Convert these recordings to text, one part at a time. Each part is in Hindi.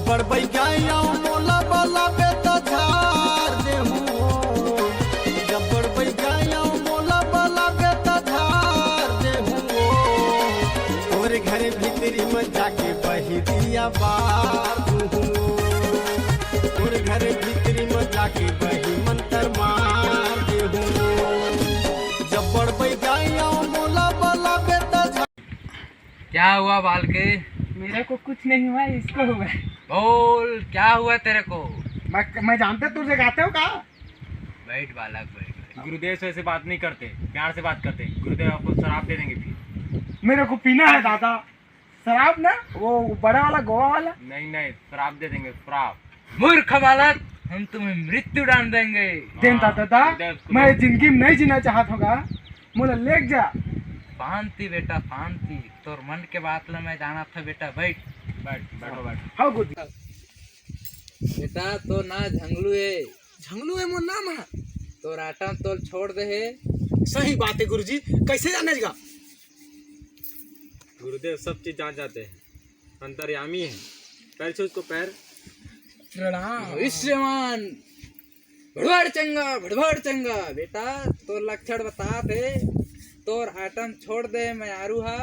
जबड़ बैगाया मोला बाला बेता झार देहूं, जबड़ बैगाया मोला बाला बेता झार देहूं। और घर भीतरी में जाके बही दिया बार दूं, और घर भीतरी में जाके बही मंतर मार देहूं। जबड़ बैगाया मोला बाला बेता झार। क्या हुआ बाल के? मेरे को कुछ नहीं हुआ, इसको हुआ। बोल क्या हुआ तेरे को? मैं जानते तुझे गाते हो का? बैठ बालक बैठ। गुरुदेव से ऐसे बात नहीं करते, प्यार से बात करते। गुरुदेव आपको शराब दे देंगे फिर। मेरे को पीना है दादा शराब ना, वो बड़ा वाला गोवा वाला। नहीं नहीं, शराब दे देंगे, शराब। मूर्ख बालक, हम तुम्हें मृत्यु डाल देंगे। देता दादा, मैं जिंदगी में नहीं जीना चाहता होगा, मुझे ले जा। शांति बेटा शांति, तोर मन के बात ला मैं जाना था बेटा। बैठ बैठो बैठो। हाँ गुरुजी। बेटा तो ना झंगलू है, झंगलू है मोर नाम है। तो राटम तोल छोड़ दे है। सही बात है गुरुजी, कैसे जानेगा? गुरुदेव सब चीज जान जाते हैं, अंतर्यामी है। पैर से उसको पैर। प्रणाम। भविष्यवान भड़बड़ चंगा बेटा, तो लक्षण बता दे। तोर आटम छोड़ दे, मैं आरू हा।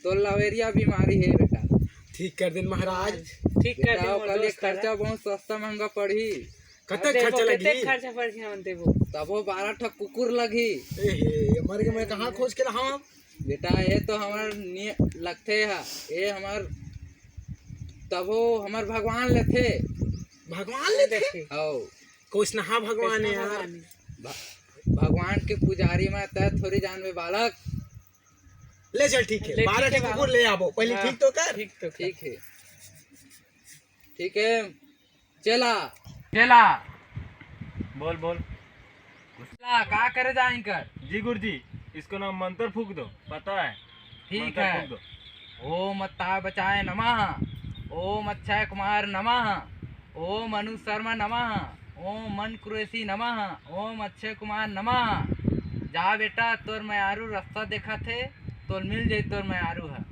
तो लवेरिया बीमारी है बेटा। ठीक कर दिन महाराज, ठीक कर बेटा दिन। ओकर लिए खर्चा बहुत सस्ता महंगा पड़ी। कते खर्चा लगी? खर्चा पड़ गया मनते वो। तबो 12 ठक कुकुर लगी। मर के मैं कहाँ खोज के रहा हूँ? बेटा ये तो हमार लगते है, ये हमार तबो हमार भगवान लेते। भगवान ले थे? आओ कुछ नहा भगवान है यार। भगवान के पुजारी में तय थोड़ी जानवे बालक। ले चल ठीक है, 12 के कुकुर ले आवो पहले। ठीक तो कर। ठीक है ठीक है। चला चला बोल बोल। घुसला का करे जाए कर। जी गुरुजी, इसको ना मंत्र फूक दो, पता है? ठीक मंत्र है। फूक दो। ओम अत्ता बचाए नमः, ओम अक्षय कुमार नमः, ओम अनु शर्मा नमः, ओम मन कुरेशी नमः, ओम अक्षय कुमार नमः। जा बेटा, तोर मैं आरू रास्ता देखा थे, तोर मिल जाये। तोर मैं आरू है।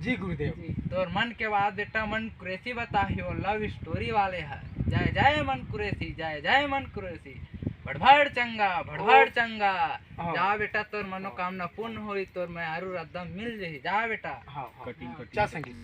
जी गुरुदेव। तोर मन के बाद बेटा मन कुरेशी बता हो, लव स्टोरी वाले है। जय जय मन कुरेशी, जय जय मन कुरेशी। भड़भड़ चंगा। जा बेटा, तोर मनोकामना पूर्ण हुई। तोर मैं आरू एकदम मिल जाही। जा बेटा। हाँ हाँ। कटिंग क्या संगीत?